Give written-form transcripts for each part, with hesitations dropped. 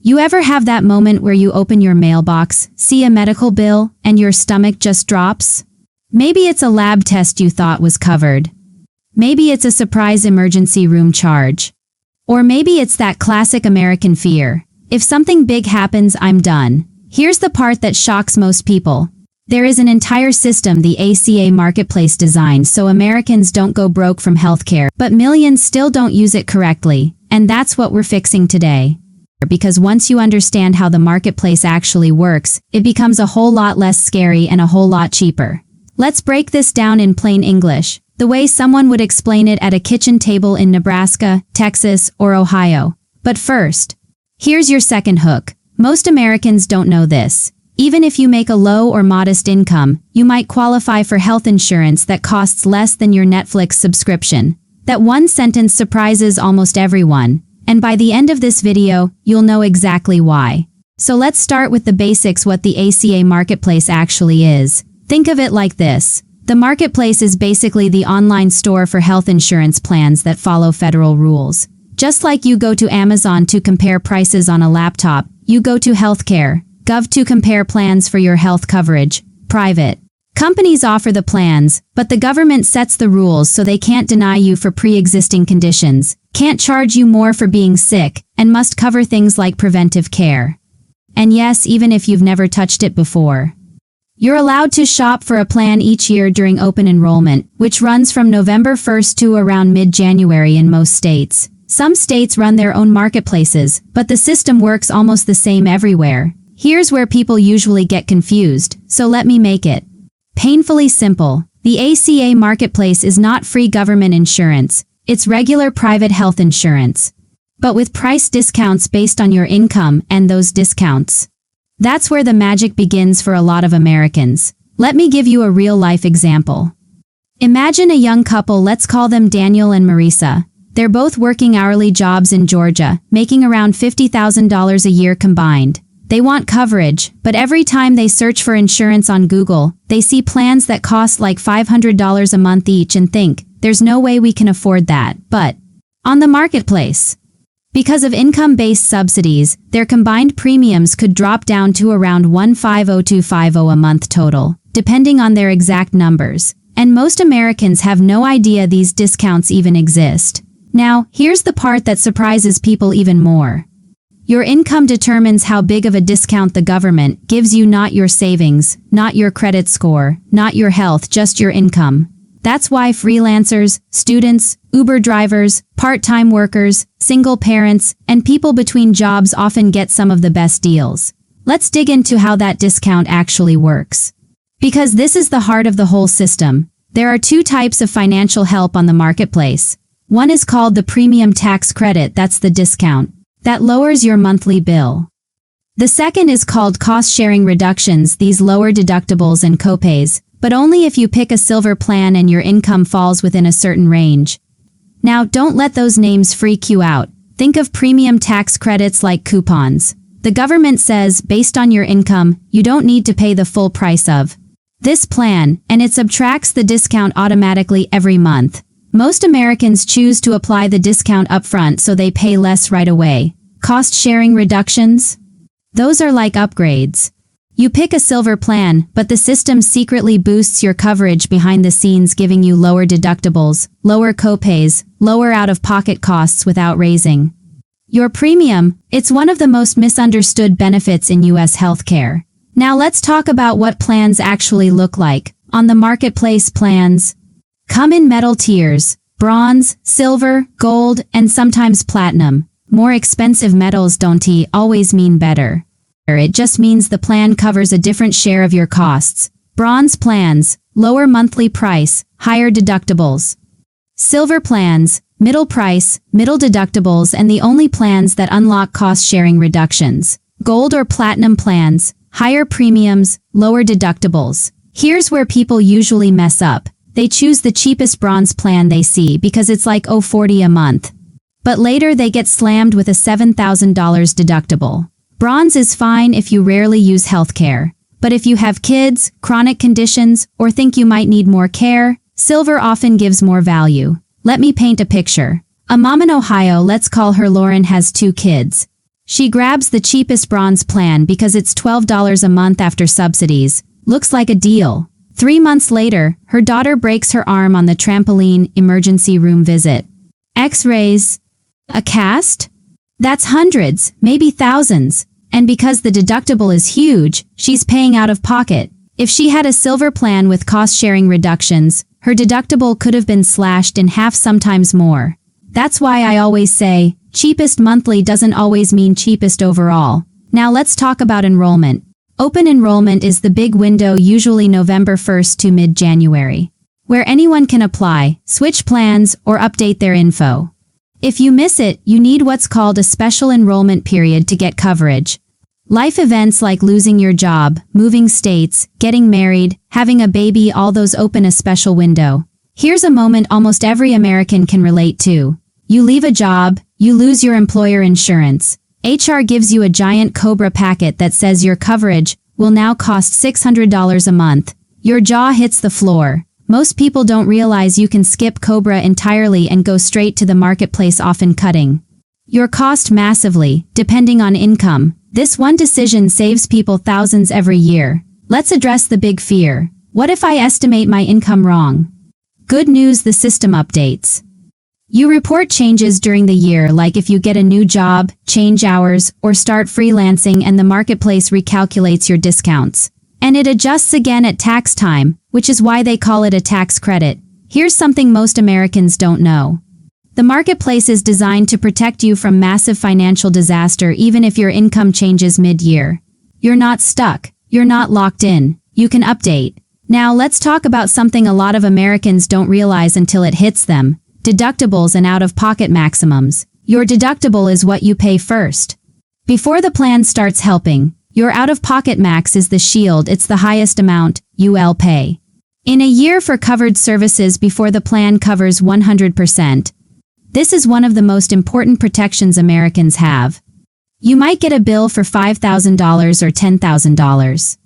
You ever have that moment where you open your mailbox, see a medical bill, and your stomach just drops? Maybe it's a lab test you thought was covered. Maybe it's a surprise emergency room charge. Or maybe it's that classic American fear. If something big happens, I'm done. Here's the part that shocks most people. There is an entire system the ACA Marketplace designed so Americans don't go broke from healthcare, but millions still don't use it correctly, and that's what we're fixing today. Because once you understand how the marketplace actually works, it becomes a whole lot less scary and a whole lot cheaper. Let's break this down in plain English, the way someone would explain it at a kitchen table in Nebraska, Texas, or Ohio. But first, here's your second hook. Most Americans don't know this. Even if you make a low or modest income, you might qualify for health insurance that costs less than your Netflix subscription. That one sentence surprises almost everyone, and by the end of this video, you'll know exactly why. So let's start with the basics: what the ACA Marketplace actually is. Think of it like this. The marketplace is basically the online store for health insurance plans that follow federal rules. Just like you go to Amazon to compare prices on a laptop, you go to healthcare.gov to compare plans for your health coverage. Private companies offer the plans, but the government sets the rules so they can't deny you for pre-existing conditions, can't charge you more for being sick, and must cover things like preventive care. And yes, even if you've never touched it before. You're allowed to shop for a plan each year during open enrollment, which runs from November 1st to around mid-January in most states. Some states run their own marketplaces, but the system works almost the same everywhere. Here's where people usually get confused, so let me make it painfully simple. The ACA Marketplace is not free government insurance, it's regular private health insurance. But with price discounts based on your income and those discounts. That's where the magic begins for a lot of Americans. Let me give you a real-life example. Imagine a young couple, let's call them Daniel and Marisa. They're both working hourly jobs in Georgia, making around $50,000 a year combined. They want coverage, but every time they search for insurance on Google, they see plans that cost like $500 a month each and think, there's no way we can afford that. But on the marketplace, because of income-based subsidies, their combined premiums could drop down to around $150,250 a month total, depending on their exact numbers. And most Americans have no idea these discounts even exist. Now, here's the part that surprises people even more. Your income determines how big of a discount the government gives you, not your savings, not your credit score, not your health, just your income. That's why freelancers, students, Uber drivers, part-time workers, single parents, and people between jobs often get some of the best deals. Let's dig into how that discount actually works. Because this is the heart of the whole system. There are two types of financial help on the marketplace. One is called the premium tax credit, that's the discount that lowers your monthly bill. The second is called cost-sharing reductions, these lower deductibles and copays, but only if you pick a silver plan and your income falls within a certain range. Now, don't let those names freak you out. Think of premium tax credits like coupons. The government says, based on your income, you don't need to pay the full price of this plan, and it subtracts the discount automatically every month. Most Americans choose to apply the discount upfront so they pay less right away. Cost-sharing reductions? Those are like upgrades. You pick a silver plan, but the system secretly boosts your coverage behind the scenes, giving you lower deductibles, lower copays, lower out-of-pocket costs without raising your premium. It's one of the most misunderstood benefits in U.S. healthcare. Now let's talk about what plans actually look like. On the marketplace, plans come in metal tiers: bronze, silver, gold, and sometimes platinum. More expensive metals don't always mean better. It just means the plan covers a different share of your costs. Bronze plans, lower monthly price, higher deductibles. Silver plans, middle price, middle deductibles, and the only plans that unlock cost-sharing reductions. Gold or platinum plans, higher premiums, lower deductibles. Here's where people usually mess up. They choose the cheapest bronze plan they see because it's like $40 a month. But later they get slammed with a $7,000 deductible. Bronze is fine if you rarely use healthcare. But if you have kids, chronic conditions, or think you might need more care, silver often gives more value. Let me paint a picture. A mom in Ohio, let's call her Lauren, has 2 kids. She grabs the cheapest bronze plan because it's $12 a month after subsidies. Looks like a deal. 3 months later, her daughter breaks her arm on the trampoline emergency room visit. X-rays. A cast? That's hundreds, maybe thousands. And because the deductible is huge, she's paying out of pocket. If she had a silver plan with cost-sharing reductions, her deductible could have been slashed in half, sometimes more. That's why I always say, cheapest monthly doesn't always mean cheapest overall. Now let's talk about enrollment. Open enrollment is the big window, usually November 1st to mid-January, where anyone can apply, switch plans, or update their info. If you miss it, you need what's called a special enrollment period to get coverage. Life events like losing your job, moving states, getting married, having a baby, all those open a special window. Here's a moment almost every American can relate to. You leave a job, you lose your employer insurance. HR gives you a giant COBRA packet that says your coverage will now cost $600 a month. Your jaw hits the floor. Most people don't realize you can skip COBRA entirely and go straight to the marketplace, often cutting your cost massively, depending on income. This one decision saves people thousands every year. Let's address the big fear. What if I estimate my income wrong? Good news, the system updates. You report changes during the year, like if you get a new job, change hours, or start freelancing, and the marketplace recalculates your discounts. And it adjusts again at tax time, which is why they call it a tax credit. Here's something most Americans don't know. The marketplace is designed to protect you from massive financial disaster even if your income changes mid-year. You're not stuck. You're not locked in. You can update. Now let's talk about something a lot of Americans don't realize until it hits them. Deductibles and out-of-pocket maximums. Your deductible is what you pay first. Before the plan starts helping, your out-of-pocket max is the shield. It's the highest amount you'll pay in a year for covered services before the plan covers 100%. This is one of the most important protections Americans have. You might get a bill for $5,000 or $10,000.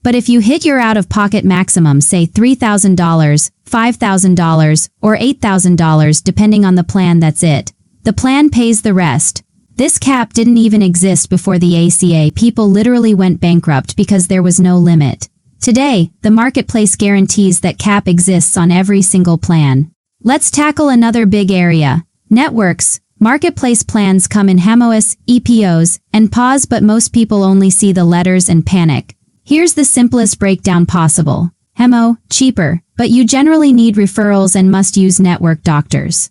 But if you hit your out-of-pocket maximum, say $3,000, $5,000, or $8,000 depending on the plan, that's it. The plan pays the rest. This cap didn't even exist before the ACA. People literally went bankrupt because there was no limit. Today, the marketplace guarantees that cap exists on every single plan. Let's tackle another big area. Networks. Marketplace plans come in HMOs, EPOs, and PAs, but most people only see the letters and panic. Here's the simplest breakdown possible. HMO, cheaper, but you generally need referrals and must use network doctors.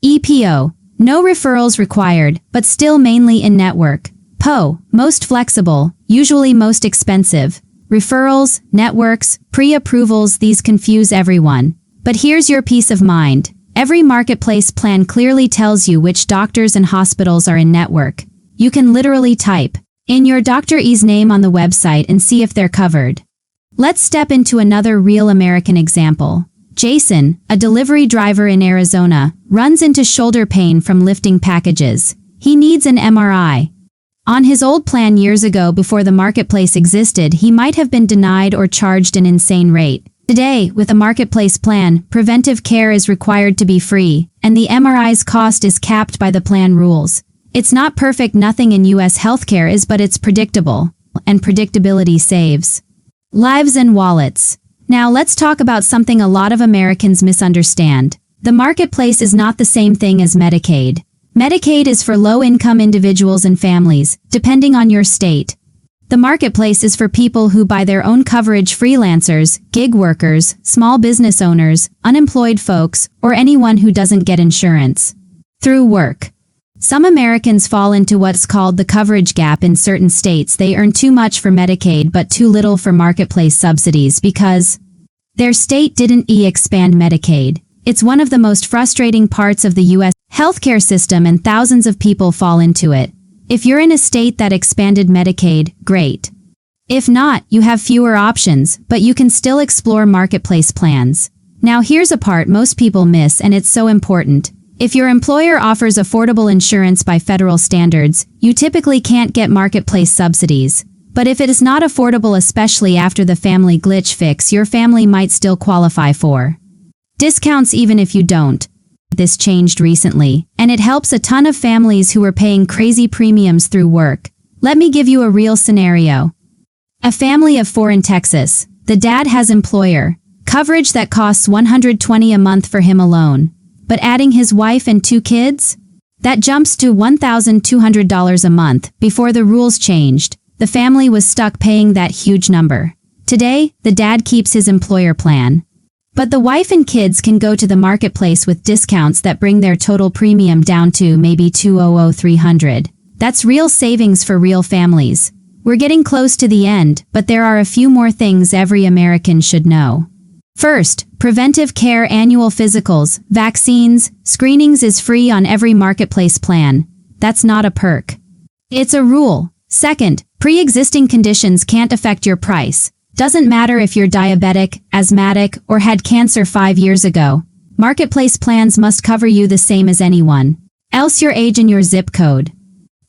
EPO, no referrals required, but still mainly in-network. PO, most flexible, usually most expensive. Referrals, networks, pre-approvals, these confuse everyone. But here's your peace of mind. Every marketplace plan clearly tells you which doctors and hospitals are in network. You can literally type in your doctor's name on the website and see if they're covered. Let's step into another real American example. Jason, a delivery driver in Arizona, runs into shoulder pain from lifting packages. He needs an MRI. On his old plan years ago, before the marketplace existed, he might have been denied or charged an insane rate. Today, with a marketplace plan, preventive care is required to be free, and the MRI's cost is capped by the plan rules. It's not perfect, nothing in U.S. healthcare is, but it's predictable, and predictability saves lives and wallets. Now let's talk about something a lot of Americans misunderstand. The marketplace is not the same thing as Medicaid. Medicaid is for low-income individuals and families, depending on your state. The marketplace is for people who buy their own coverage: freelancers, gig workers, small business owners, unemployed folks, or anyone who doesn't get insurance through work. Some Americans fall into what's called the coverage gap. In certain states, they earn too much for Medicaid but too little for marketplace subsidies because their state didn't expand Medicaid. It's one of the most frustrating parts of the U.S. healthcare system, and thousands of people fall into it. If you're in a state that expanded Medicaid, great. If not, you have fewer options, but you can still explore marketplace plans. Now here's a part most people miss, and it's so important. If your employer offers affordable insurance by federal standards, you typically can't get marketplace subsidies. But if it is not affordable, especially after the family glitch fix, your family might still qualify for discounts even if you don't. This changed recently, and it helps a ton of families who are paying crazy premiums through work. Let me give you a real scenario. A family of 4 in Texas. The dad has employer coverage that costs $120 a month for him alone. But adding his wife and 2 kids? That jumps to $1,200 a month. Before the rules changed, the family was stuck paying that huge number. Today, the dad keeps his employer plan. But the wife and kids can go to the marketplace with discounts that bring their total premium down to maybe $200-300. That's real savings for real families. We're getting close to the end, but there are a few more things every American should know. First, preventive care annual physicals, vaccines, screenings is free on every marketplace plan. That's not a perk. It's a rule. Second, pre-existing conditions can't affect your price. Doesn't matter if you're diabetic, asthmatic, or had cancer 5 years ago. Marketplace plans must cover you the same as anyone. Else your age and your zip code.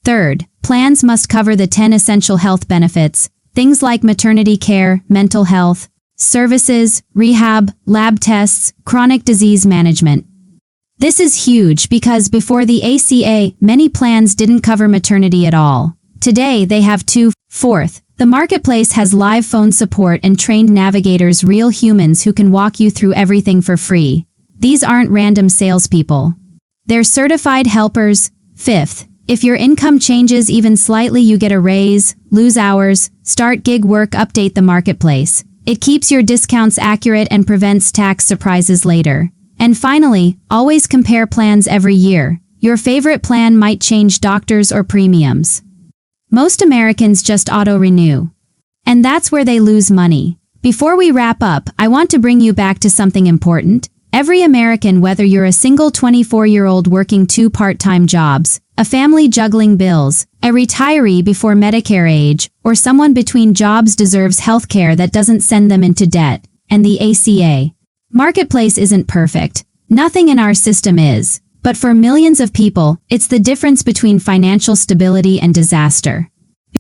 Third, plans must cover the 10 essential health benefits, things like maternity care, mental health, services, rehab, lab tests, chronic disease management. This is huge because before the ACA, many plans didn't cover maternity at all. Today they have 2. Fourth, the marketplace has live phone support and trained navigators, real humans who can walk you through everything for free. These aren't random salespeople. They're certified helpers. Fifth, if your income changes even slightly, you get a raise, lose hours, start gig work, update the marketplace. It keeps your discounts accurate and prevents tax surprises later. And finally, always compare plans every year. Your favorite plan might change doctors or premiums. Most Americans just auto-renew. And that's where they lose money. Before we wrap up, I want to bring you back to something important. Every American, whether you're a single 24-year-old working 2 part-time jobs, a family juggling bills, a retiree before Medicare age, or someone between jobs, deserves healthcare that doesn't send them into debt. And the ACA Marketplace isn't perfect. Nothing in our system is. But for millions of people, it's the difference between financial stability and disaster.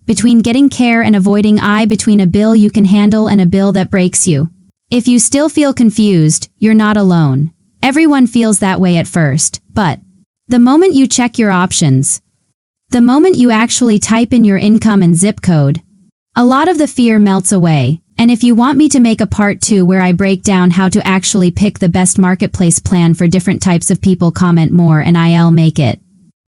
Between getting care and avoiding between a bill you can handle and a bill that breaks you. If you still feel confused, you're not alone. Everyone feels that way at first, but the moment you check your options, the moment you actually type in your income and zip code, a lot of the fear melts away. And if you want me to make a part 2 where I break down how to actually pick the best marketplace plan for different types of people, comment more and I'll make it.